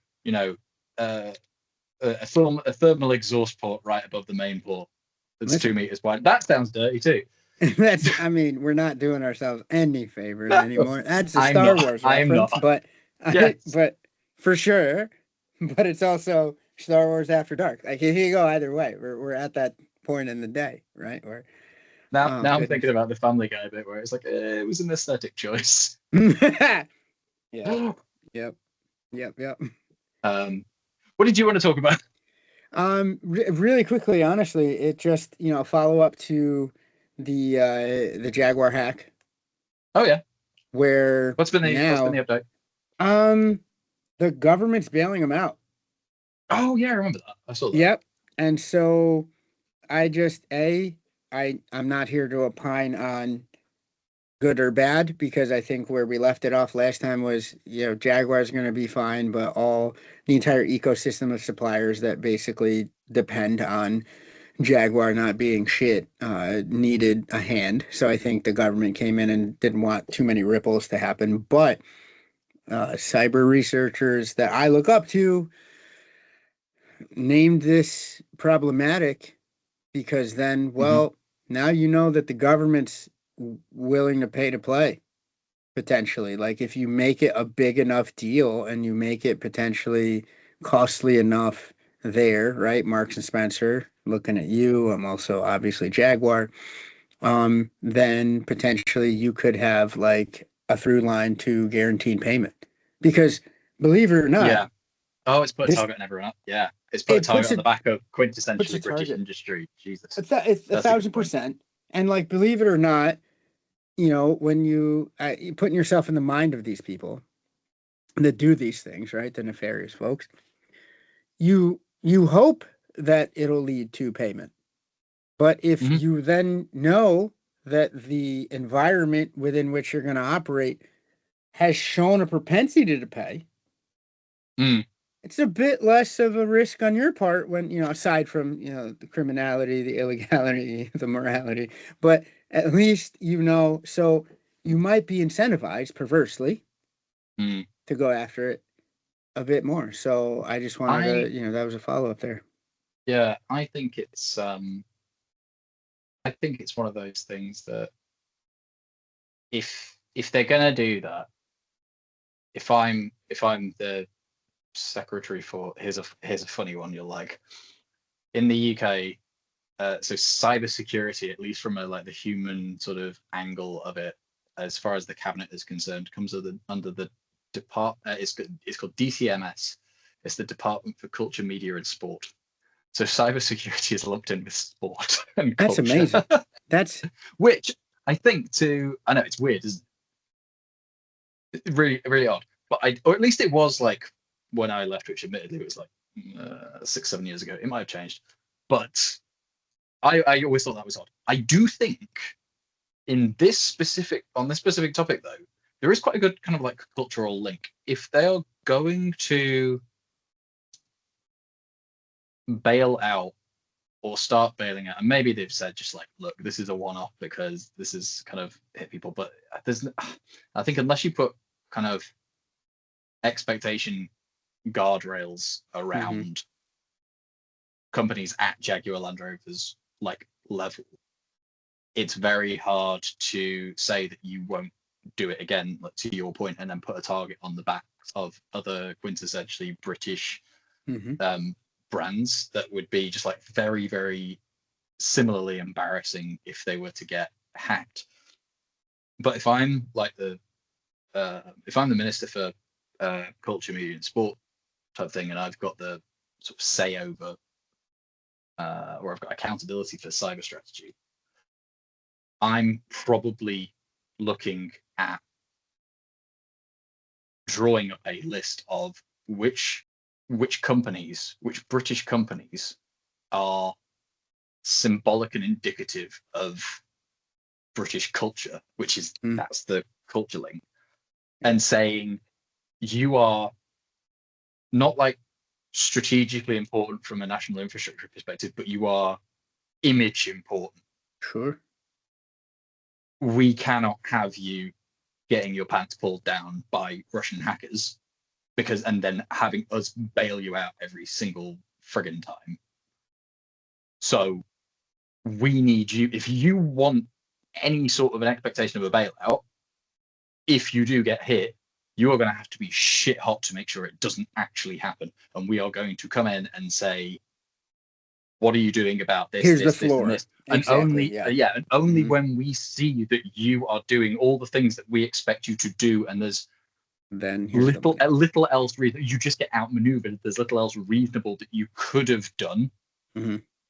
a thermal exhaust port right above the main port that's 2 meters wide. That sounds dirty too. I mean, we're not doing ourselves any favors anymore. That's a Star Wars reference, but but for sure. But it's also Star Wars After Dark. Like here you go either way. We're at that point in the day, right? Where now I'm thinking about the Family Guy bit where it's like it was an aesthetic choice. Yep. What did you want to talk about? Really quickly, honestly, it just follow up to the Jaguar hack. Oh yeah. Where what's been the update? The government's bailing them out. Oh yeah, I remember that. I saw that. Yep. And so I just I'm not here to opine on good or bad, because I think where we left it off last time was, Jaguar's going to be fine, but the entire ecosystem of suppliers that basically depend on Jaguar not being shit needed a hand. So I think the government came in and didn't want too many ripples to happen. But cyber researchers that I look up to named this problematic because then, now you know that the government's willing to pay to play, potentially. Like if you make it a big enough deal and you make it potentially costly enough there, right? Marks and Spencer, looking at you. I'm also obviously Jaguar. Then potentially you could have like a through line to guaranteed payment. Because believe it or not, it's put a target on everyone up. Yeah, it's put a target on the back of quintessentially British industry. Jesus, it's 1,000%. And like, believe it or not, when you putting yourself in the mind of these people that do these things, right? The nefarious folks, you hope that it'll lead to payment. But if you then know that the environment within which you're going to operate has shown a propensity to pay, it's a bit less of a risk on your part when, aside from, the criminality, the illegality, the morality, but at least, so you might be incentivized perversely to go after it a bit more. So I just wanted to, that was a follow-up there. Yeah, I think it's one of those things that if they're gonna do that, if I'm the secretary for here's a funny one you'll like, in the UK, so cybersecurity, at least from the human sort of angle of it, as far as the cabinet is concerned, comes under the department. It's called DCMS. It's the Department for Culture, Media, and Sport. So cybersecurity is lumped in with sport and culture. That's amazing. That's which I think I know it's weird, isn't it? It's really, really odd. But or at least it was like when I left, which admittedly was like 6-7 years ago. It might have changed, but I always thought that was odd. I do think on this specific topic though, there is quite a good kind of like cultural link. If they are going to bail out or start bailing out, and maybe they've said just like, look, this is a one-off because this is kind of hit people, but I think unless you put kind of expectation guardrails around companies at Jaguar Land Rover's like level, it's very hard to say that you won't do it again, like to your point, and then put a target on the back of other quintessentially British brands that would be just like very, very similarly embarrassing if they were to get hacked. But if I'm like if I'm the minister for culture, media, and sport type thing, and I've got the sort of say over, or I've got accountability for cyber strategy, I'm probably looking at drawing up a list of which companies, which British companies are symbolic and indicative of British culture, which is that's the culture link, and saying you are not like strategically important from a national infrastructure perspective, but you are image important. Sure. We cannot have you getting your pants pulled down by Russian hackers and then having us bail you out every single friggin' time. So we need you, if you want any sort of an expectation of a bailout, if you do get hit, you are going to have to be shit hot to make sure it doesn't actually happen. And we are going to come in and say, what are you doing about this? Here's this, the floor. this, and this? Exactly, and only when we see that you are doing all the things that we expect you to do, and there's then little else reasonable, you just get outmaneuvered. There's little else reasonable that you could have done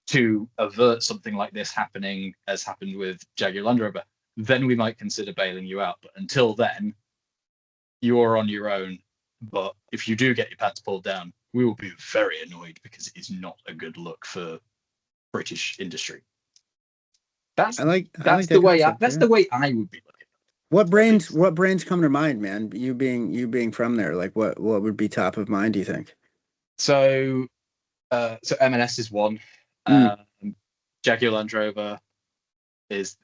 to avert something like this happening, as happened with Jaguar Land Rover. Then we might consider bailing you out. But until then, you are on your own. But if you do get your pants pulled down, we will be very annoyed, because it is not a good look for British industry. That's the way I would be looking. What brains come to mind, man? You being from there, like what would be top of mind, do you think? So M&S is one. Jaguar Land Rover is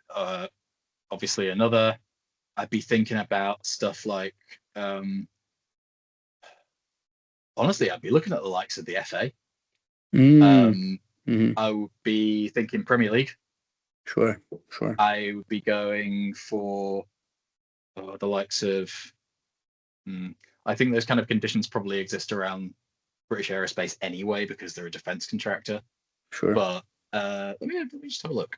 obviously another. I'd be thinking about stuff like honestly, I'd be looking at the likes of the FA. I would be thinking Premier League. Sure. I would be going for the likes of. I think those kind of conditions probably exist around British Aerospace anyway, because they're a defence contractor. Sure. But let me just have a look.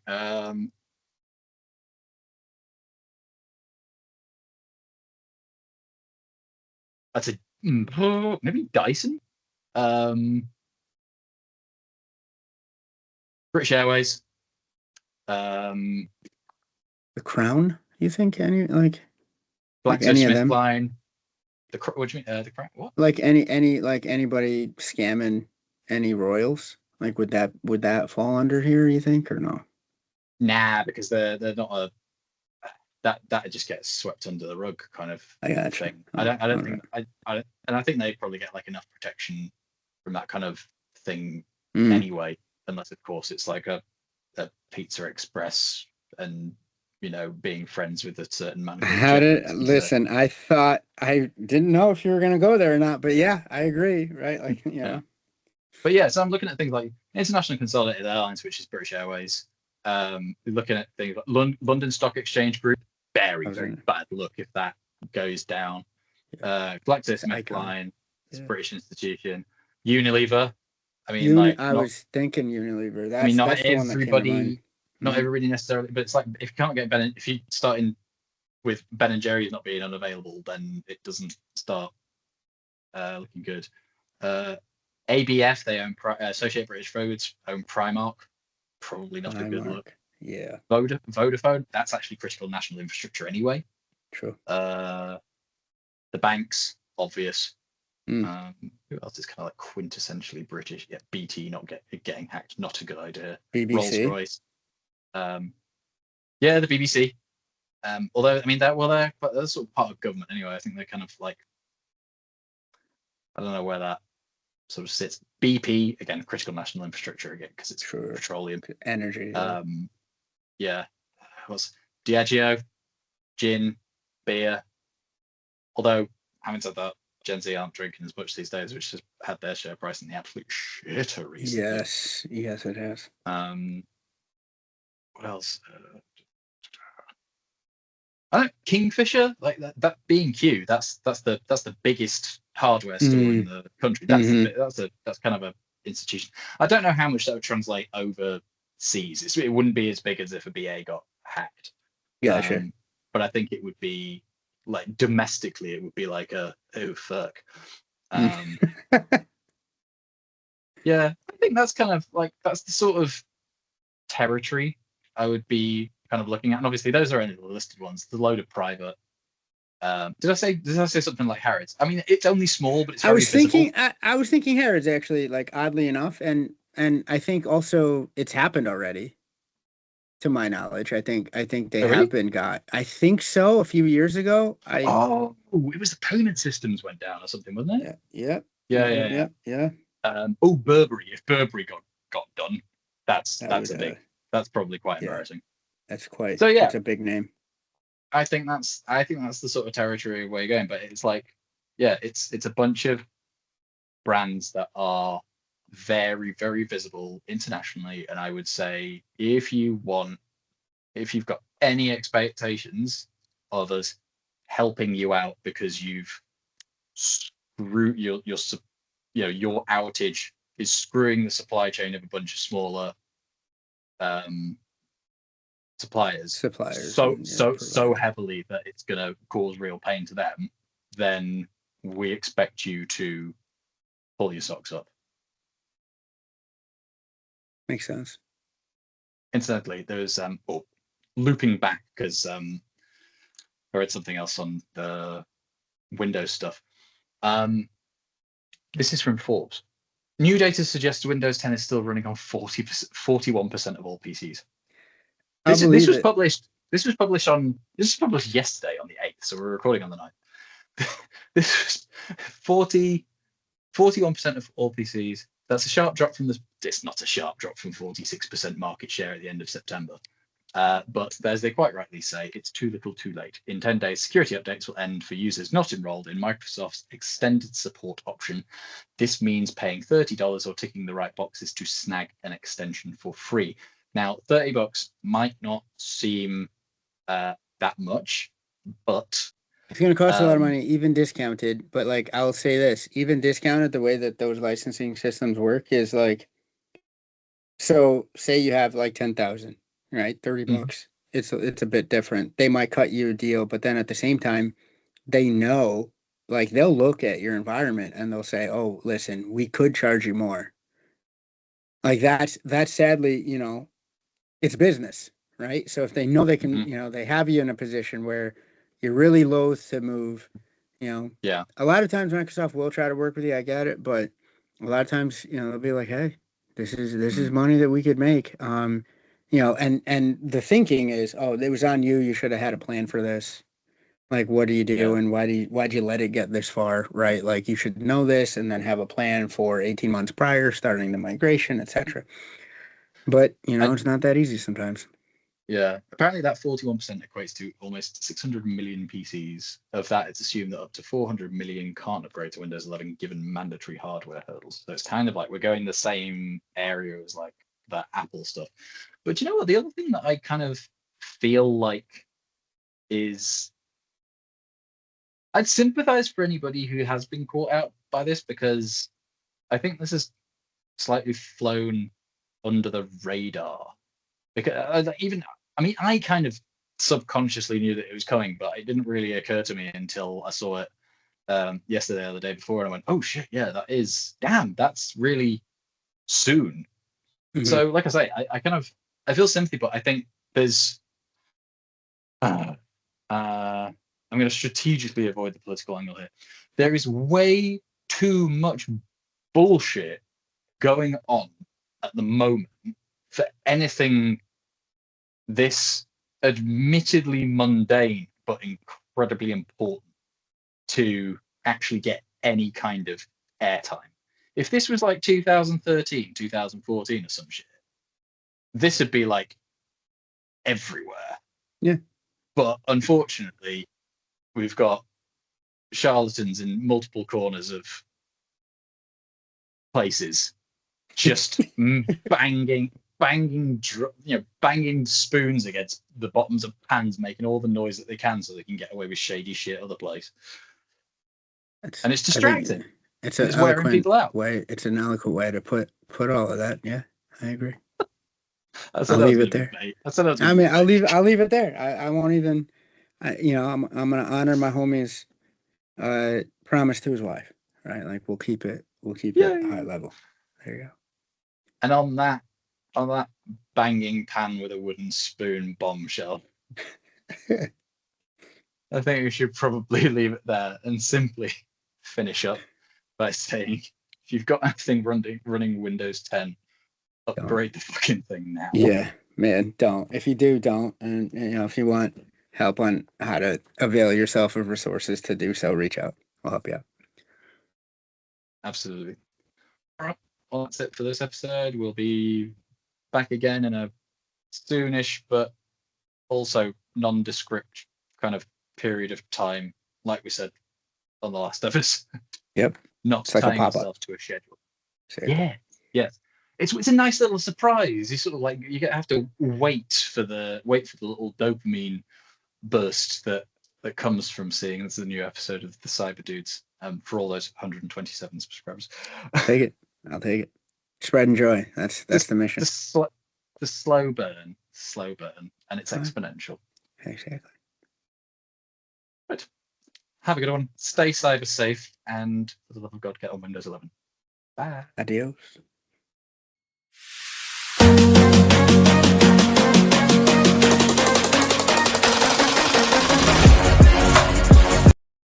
That's maybe Dyson. British Airways. The Crown, you think? Any like any of them? Line. What do you mean? The Crown? What? Like anybody scamming any royals? Like would that fall under here, you think, or no? Nah, because they're not a that just gets swept under the rug kind of thing. I don't think and I think they probably get like enough protection from that kind of thing anyway, unless of course it's like a Pizza Express and being friends with a certain man. Listen, I thought, I didn't know if you were going to go there or not, but yeah, I agree, right? Like, yeah. But yeah, so I'm looking at things like International Consolidated Airlines, which is British Airways. We're looking at things like London Stock Exchange Group. Very bad look if that goes down. GlaxoSmithKline, it's a British institution. Unilever. I mean, I was thinking Unilever. Not everybody necessarily, but it's like if you can't get if you start in with Ben and Jerry's not being unavailable, then it doesn't start looking good. ABF, they own Associated British Foods, own Primark. Probably not a good look. Yeah. Vodafone, that's actually critical national infrastructure anyway. True. The banks, obvious. Who else is kind of like quintessentially British? Yeah, BT not getting hacked, not a good idea. BBC. Rolls-Royce. Yeah, the BBC. Although I mean they're sort of part of government anyway. I think they're kind of like, I don't know where that sort of sits. BP, again, critical national infrastructure again, because it's petroleum, energy. Yeah. What's Diageo, gin, beer. Although having said that, Gen Z aren't drinking as much these days, which has had their share price in the absolute shitter recently. Yes, it has. What else? Kingfisher, like that B&Q. That's the biggest hardware store in the country. That's that's kind of a institution. I don't know how much that would translate overseas. It wouldn't be as big as if a BA got hacked. Gotcha. But I think it would be like domestically, it would be like a oh fuck. Yeah, I think that's kind of like that's the sort of territory I would be kind of looking at. And obviously, those are only the listed ones. There's a load of private. Did I say something like Harrods? I mean, it's only small, but it's very visible. I was thinking Harrods actually, like oddly enough, and I think also it's happened already. To my knowledge, I think they Oh, really? have been got. I think so. A few years ago, Oh, it was the payment systems went down or something, wasn't it? Yeah. Oh, Burberry. If Burberry got done, that's would, a big. That's probably quite yeah. embarrassing. That's quite. So yeah, it's a big name. I think that's the sort of territory where you're going. But it's like, yeah, it's a bunch of brands that are very, very visible internationally. And I would say if you've got any expectations of us helping you out because you've screwed your outage is screwing the supply chain of a bunch of smaller suppliers so heavily that it's going to cause real pain to them, then we expect you to pull your socks up. Makes sense. Incidentally, there's looping back because I read something else on the Windows stuff. This is from Forbes. New data suggests Windows 10 is still running on 41% of all PCs. This was published yesterday on the 8th, so we're recording on the 9th. This was 41% of all PCs. That's a sharp drop from it's not a sharp drop from 46% market share at the end of September. But as they quite rightly say, it's too little too late. In 10 days, security updates will end for users not enrolled in Microsoft's extended support option. This means paying $30 or ticking the right boxes to snag an extension for free. Now, $30 might not seem that much, but it's going to cost a lot of money, even discounted. But like, I'll say this, even discounted, the way that those licensing systems work is like, so say you have like 10,000, right? $30. It's a bit different. They might cut you a deal, but then at the same time, they know, like they'll look at your environment and they'll say, oh, listen, we could charge you more. Like that's sadly, it's business, right? So if they know they can, they have you in a position where you're really loath to move, yeah. A lot of times Microsoft will try to work with you. I get it, but a lot of times, they'll be like, hey, this is money that we could make. And the thinking is, oh, it was on you. You should have had a plan for this. Like, what do you do, and why'd you let it get this far, right? Like, you should know this, and then have a plan for 18 months prior, starting the migration, etc. But it's not that easy sometimes. Yeah, apparently that 41% equates to almost 600 million PCs. Of that, it's assumed that up to 400 million can't upgrade to Windows 11 given mandatory hardware hurdles. So it's kind of like we're going the same area as like the Apple stuff. But you know what? The other thing that I kind of feel like is I'd sympathize for anybody who has been caught out by this, because I think this has slightly flown under the radar. Because I kind of subconsciously knew that it was coming, but it didn't really occur to me until I saw it yesterday or the day before, and I went, "Oh shit, yeah, that's really soon." Mm-hmm. So, like I say, I feel sympathy, but I think there's I'm going to strategically avoid the political angle here. There is way too much bullshit going on at the moment for anything this admittedly mundane but incredibly important to actually get any kind of airtime. If this was like 2013, 2014 or some shit, this would be like everywhere. Yeah. But unfortunately, we've got charlatans in multiple corners of places just banging spoons against the bottoms of pans, making all the noise that they can so they can get away with shady shit other place. and it's I think distracting. it's And an it's wearing eloquent people out. way. It's an eloquent way to put all of that. Yeah, I agree. I said I'll that was leave going it to be there. bait. I said that was going I to be mean, bait. I'll leave it there. I won't even. I'm gonna honor my homie's promise to his wife. Right, like we'll keep it high Yay! level. There you And on that banging pan with a wooden spoon bombshell, go. I think we should probably leave it there and simply finish up by saying, if you've got anything running Windows 10, upgrade the fucking thing now. Yeah, man, don't. If you do, don't. And if you want help on how to avail yourself of resources to do so, reach out. I'll help you out. Absolutely. All right. Well, that's it for this episode. We'll be back again in a soonish, but also nondescript kind of period of time, like we said on the last episode. Yep. Not It's like a tying pop-up. ourselves to a schedule. Seriously. Yeah. Yes. It's a nice little surprise. You sort of like you have to wait for the little dopamine burst that comes from seeing this is a new episode of the CyberDudes. For all those 127 subscribers. I'll take it. I'll take it. Spread and joy. That's the mission. The slow burn, and it's Fine. exponential. Exactly. Right. Have a good one. Stay cyber safe, and for the love of God, get on Windows 11. Bye. Adios.